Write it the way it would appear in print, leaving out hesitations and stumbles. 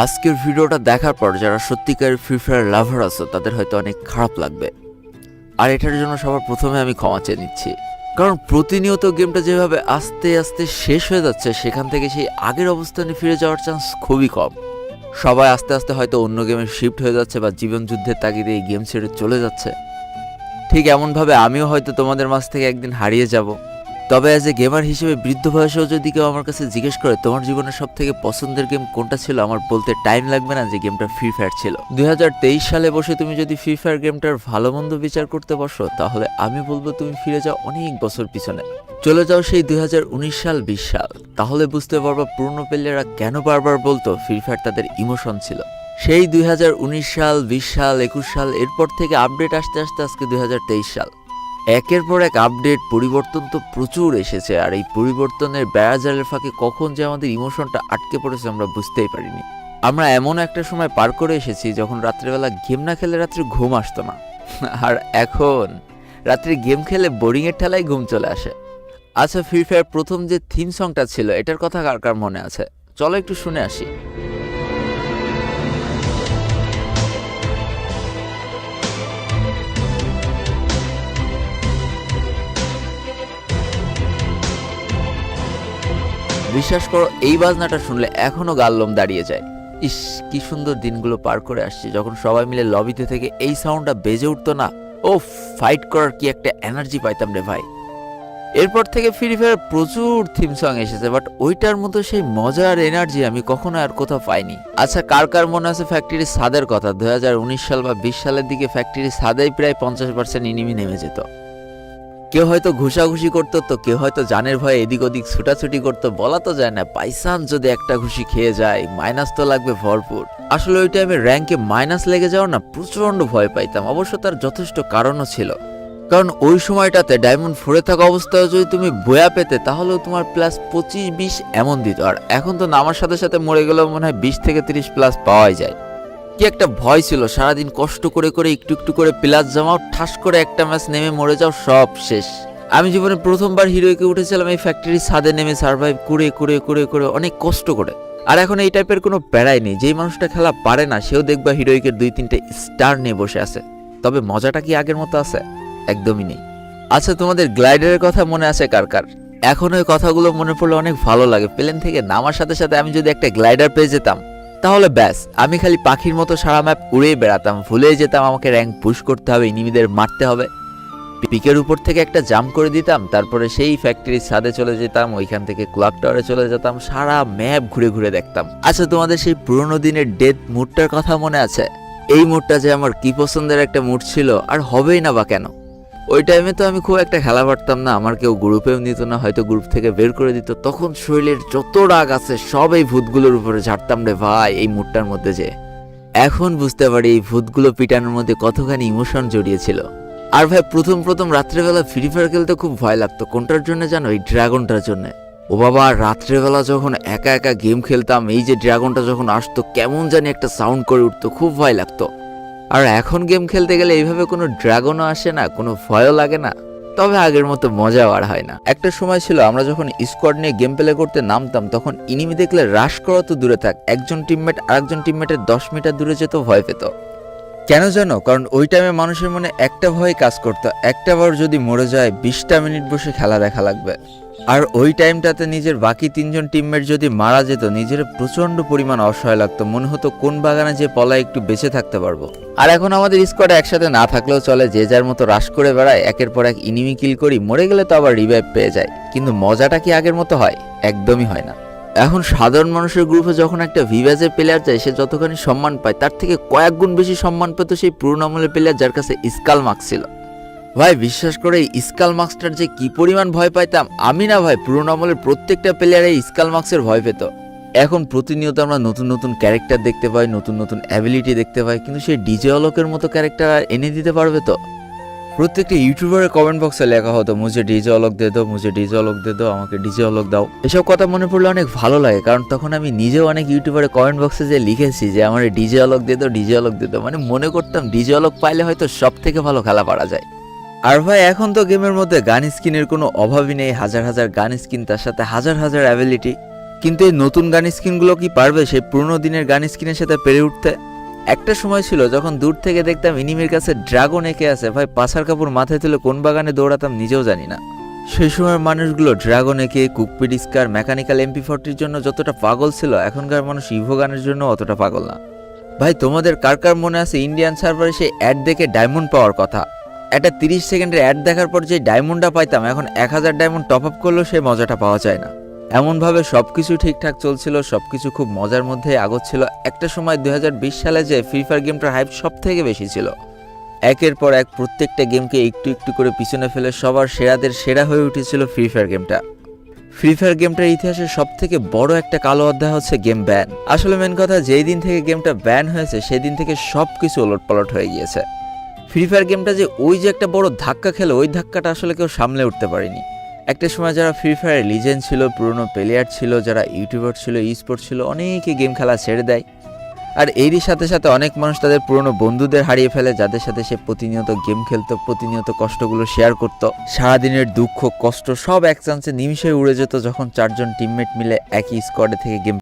আজকের ভিডিওটা দেখার পর যারা সত্যিকারের ফ্রি ফায়ার লাভার আছো তাদের হয়তো অনেক খারাপ লাগবে, আর এটার জন্য সবার প্রথমে আমি ক্ষমা চেয়ে নিচ্ছি। কারণ প্রতিনিয়ত গেমটা যেভাবে আস্তে আস্তে শেষ হয়ে যাচ্ছে, সেখান থেকে সেই আগের অবস্থানে ফিরে যাওয়ার চান্স খুবই কম। সবাই আস্তে আস্তে হয়তো অন্য গেমে শিফট হয়ে যাচ্ছে বা জীবন যুদ্ধের তাগিদে এই গেম ছেড়ে চলে যাচ্ছে। ঠিক এমনভাবে আমিও হয়তো তোমাদের মাঝ থেকে একদিন হারিয়ে যাব। তবে অ্যাজ এ গেমার হিসেবে বৃদ্ধ বয়সেও যদি কেউ আমার কাছে জিজ্ঞেস করে তোমার জীবনের সব থেকে পছন্দের গেম কোনটা ছিল, আমার বলতে টাইম লাগবে না যে গেমটা ফ্রি ফায়ার ছিল। 2023 সালে বসে তুমি যদি ফ্রি ফায়ার গেমটার ভালো মন্দ বিচার করতে বসো, তাহলে আমি বলবো তুমি ফিরে যাও অনেক বছর পিছনে, চলে যাও সেই 2019 সাল 20 সাল। তাহলে বুঝতে পারবা পুরনো প্লেয়াররা কেন বারবার বলতো ফ্রি ফায়ার তাদের ইমোশন ছিল। সেই 2019 সাল 20 সাল 21 সাল, এরপর থেকে আপডেট আসতে আসতে আজকে 2023 সাল। একের পর এক আপডেট পরিবর্তন তো প্রচুর এসেছে, আর এই পরিবর্তনের বেড়াজালের ফাঁকে কখন যে আমাদের ইমোশনটা আটকে পড়েছে আমরা বুঝতেই পারিনি। আমরা এমন একটা সময় পার করে এসেছি যখন রাত্রেবেলা গেম না খেলে রাত্রে ঘুম আসতো না, আর এখন রাত্রে গেম খেলে বোরিংয়ের ঠেলায় ঘুম চলে আসে। আচ্ছা, ফ্রি ফায়ার প্রথম যে থিম সংটা ছিল এটার কথা কার কার মনে আছে? চলো একটু শুনে আসি। বিশ্বাস করো, এই বাজনাটা শুনলে এখনো গাল লোম দাঁড়িয়ে যায়। ইস, কি সুন্দর দিনগুলো পার করে আসছি যখন সবাই মিলে লবিতে থেকে এই সাউন্ডটা বেজে উঠতো না। ও, ফাইট করার কি একটা এনার্জি পাইতাম রে ভাই। এরপর থেকে ফ্রি ফায়ার প্রচুর থিম সং এসেছে, বাট ওইটার মতো সেই মজা আর এনার্জি আমি কখনো আর কোথাও পাইনি। আচ্ছা, কার কার মনে আছে ফ্যাক্টরি ছাদের কথা? 2019 সাল বা 20 সালের দিকে ফ্যাক্টরি ছাদেই প্রায় 50% ইনিমি নেমে যেত। কেউ হয়তো ঘুষাঘুষি করতো, তো কেউ হয়তো জানের ভয়ে এদিক ওদিক ছুটাছুটি করতো। বলা তো যায় না, বাইচান্স যদি একটা ঘুষি খেয়ে যায় মাইনাস তো লাগবে ভরপুর। আসলে ওই টাইমে র্যাঙ্কে মাইনাস লেগে যাওয়ার না প্রচন্ড ভয় পাইতাম। অবশ্য তার যথেষ্ট কারণও ছিল, কারণ ওই সময়টাতে ডায়মন্ড 4 থাকা অবস্থায় যদি তুমি বয়া পেতে তাহলেও তোমার প্লাস 25-20 এমন দিত। আর এখন তো নামার সাথে সাথে মরে গেলেও মনে হয় 20 থেকে 30 প্লাস পাওয়াই যায়। কি একটা ভয় ছিল, সারাদিন কষ্ট করে করে একটু একটু করে প্লাস জমাও, ঠাস করে একটা ম্যাচ নেমে মরে যাও, সব শেষ। আমি জীবনে প্রথমবার হিরোইকে উঠেছিলাম এই ফ্যাক্টরি ছাদে নেমে সার্ভাইভ করে করে করে করে অনেক কষ্ট করে। আর এখন এই টাইপের কোনো প্যারাই নেই। যেই মানুষটা খেলা পারে না সেও দেখবা হিরোইকের 2-3টে স্টার নিয়ে বসে আছে। তবে মজাটা কি আগের মতো আছে? একদমই নেই। আচ্ছা, তোমাদের গ্লাইডারের কথা মনে আছে কার কার? এখন ওই কথাগুলো মনে পড়লে অনেক ভালো লাগে। প্লেন থেকে নামার সাথে সাথে আমি যদি একটা গ্লাইডার পেয়ে যেতাম তাহলে ব্যাস, আমি খালি পাখির মতো সারা ম্যাপ উড়ে বেড়াতাম। ভুলেই যেতাম আমাকে র্যাঙ্ক পুশ করতে হবে, এনিমিদের মারতে হবে। পিকের উপর থেকে একটা জাম্প করে দিতাম, তারপরে সেই ফ্যাক্টরির ছাদে চলে যেতাম, ওইখান থেকে ক্লক টাওয়ারে চলে যেতাম, সারা ম্যাপ ঘুরে ঘুরে দেখতাম। আচ্ছা, তোমাদের সেই পুরোনো দিনের ডেথ মুডটার কথা মনে আছে? এই মুডটা যে আমার কি পছন্দের একটা মুড ছিল, আর হবেই না বা কেন। ওই টাইমে তো আমি খুব একটা খেলা পারতাম না, আমার কেউ গ্রুপেও নিত না, হয়তো গ্রুপ থেকে বের করে দিত। তখন শরীরের যত রাগ আছে সব এই ভূতগুলোর উপরে ঝাড়তাম রে ভাই, এই মুডটার মধ্যে যে। এখন বুঝতে পারি এই ভূতগুলো পিটানোর মধ্যে কতখানি ইমোশন জড়িয়েছিল। আর ভাই, প্রথম প্রথম রাত্রেবেলা ফ্রি ফায়ার খেলতে খুব ভয় লাগতো। কোনটার জন্য জানো? এই ড্রাগনটার জন্য। ও বাবা, রাত্রেবেলা যখন একা একা গেম খেলতাম, এই যে ড্রাগনটা যখন আসতো কেমন জানি একটা সাউন্ড করে উঠতো, খুব ভয় লাগতো। আর এখন গেম খেলতে গেলে এইভাবে কোনো ড্রাগনও আসে না, কোনো ভয়ও লাগে না। তবে আগের মতো মজাও আর হয় না। একটা সময় ছিল আমরা যখন স্কোয়াড নিয়ে গেম প্লে করতে নামতাম, তখন ইনিমি দেখলে রাশ করা তো দূরে থাক, একজন টিমমেট আরেকজন টিমমেটের 10 মিটার দূরে যেত ভয় পেত। কেন জানো? কারণ ওই টাইমে মানুষের মনে একটা ভয় কাজ করতো, একটা বার যদি মরে যায় 20টা মিনিট বসে খেলা দেখা লাগবে। আর ওই টাইমটাতে নিজের বাকি 3জন টিমমেট যদি মারা যেত, নিজের প্রচন্ড পরিমাণ অসহায় লাগতো। মনে হতো কোন বাগানে যে পলায় একটু বেঁচে থাকতে পারবো। আর এখন আমাদের স্কোয়াডে একসাথে না থাকলেও চলে, যে যার মতো রাশ করে বেড়ায়, একের পর এক ইনিমি কিল করি, মরে গেলে তো আবার রিভাইভ পেয়ে যায়। কিন্তু মজাটা কি আগের মতো হয়? একদমই হয় না। এখন সাধারণ মানুষের গ্রুপে যখন একটা ভিভাজের প্লেয়ার যায়, সে যতখানি সম্মান পায় তার থেকে কয়েক গুণ বেশি সম্মান পেত সেই পুরনো আমলের প্লেয়ার যার কাছে স্কাল মার্ক ছিল। ভাই বিশ্বাস করে, এই স্কাল মার্কসটার যে কি পরিমাণ ভয় পাইতাম আমি না ভাই, পুরনো আমলের প্রত্যেকটা প্লেয়ার এই স্কাল মার্কসের ভয় পেত। এখন প্রতিনিয়ত আমরা নতুন নতুন ক্যারেক্টার দেখতে পাই, নতুন নতুন অ্যাবিলিটি দেখতে পাই, কিন্তু সেই ডিজে অলোকের মতো ক্যারেক্টার এনে দিতে পারবে তো? প্রত্যেকটা ইউটিউবারের কমেন্ট বক্সে লেখা হতো মুঝে ডিজে অলক দে দাও, মুঝে ডিজে অলক দে দাও, আমাকে ডিজে অলক দাও। এসব কথা মনে পড়লে অনেক ভালো লাগে, কারণ তখন আমি নিজেও অনেক ইউটিউবারের কমেন্ট বক্সে যে লিখেছি যে আমার ডিজে অলক দে দাও, ডিজে অলক দে দাও, মানে মনে করতাম ডিজে অলক পাইলে হয়তো সব থেকে ভালো খেলা পারা যায়। আর ভাই, এখন তো গেমের মধ্যে গান স্কিনের কোনো অভাবই নেই। হাজার হাজার গান স্কিন, তার সাথে হাজার হাজার অ্যাবিলিটি। কিন্তু এই নতুন গান স্কিনগুলো কি পারবে সেই পুরনো দিনের গান স্কিনের সাথে পেরে উঠতে? একটা সময় ছিল যখন দূর থেকে দেখতাম ইনিমির কাছে ড্রাগন এঁকে আছে, ভাই পাছার কাপড় মাথায় তুলে কোন বাগানে দৌড়াতাম নিজেও জানি না। সেই সময়ের মানুষগুলো ড্রাগন এঁকে, কুকপিড স্কার, মেকানিক্যাল MP40 জন্য যতটা পাগল ছিল, এখনকার মানুষ ইভো গানের জন্য অতটা পাগল না। ভাই তোমাদের কার কার মনে আছে ইন্ডিয়ান সার্ভারে সেই অ্যাড দেখে ডায়মন্ড পাওয়ার কথা? একটা 30 সেকেন্ডের অ্যাড দেখার পর যে ডায়মন্ডটা পাইতাম, এখন 1000 ডায়মন্ড টপ আপ করলেও সেই মজাটা পাওয়া যায় না। এমনভাবে সবকিছু ঠিকঠাক চলছিল, সবকিছু খুব মজার মধ্যেই আগোচ্ছিল। একটা সময় 2020 সালে যে ফ্রি ফায়ার গেমটার হাইপ সব থেকে বেশি ছিল। একের পর এক প্রত্যেকটা গেমকে একটু একটু করে পিছনে ফেলে সবার সেরাদের সেরা হয়ে উঠেছিল ফ্রি ফায়ার গেমটা। ফ্রি ফায়ার গেমটার ইতিহাসের সব থেকে বড় একটা কালো অধ্যায় হচ্ছে গেম ব্যান। আসলে মেন কথা, যেই দিন থেকে গেমটা ব্যান হয়েছে সেই দিন থেকে সব কিছু ওলটপালট হয়ে গিয়েছে। ফ্রি ফায়ার গেমটা যে একটা বড় ধাক্কা খেলো, ওই ধাক্কাটা আসলে কেউ সামলে উঠতে পারেনি। একটা সময় যারা ফ্রি ফায়ার লিজেন্ড ছিল, পুরনো প্লেয়ার ছিল, যারা ইউটিউবার ছিল, স্পোর্ট ছিল, অনেকে গেম খেলা ছেড়ে দেয়। আর এরই সাথে সাথে অনেক মানুষ তাদের পুরনো বন্ধুদের হারিয়ে ফেলে, যাদের সাথে সে প্রতিনিয়ত গেম খেলতো, প্রতিনিয়ত কষ্টগুলো শেয়ার করত। সারাদিনের দুঃখ কষ্ট সব এক চান্সে নিমিষে উড়ে যেত যখন 4জন টিমমেট মিলে একই স্কোয়াডে থেকে গেম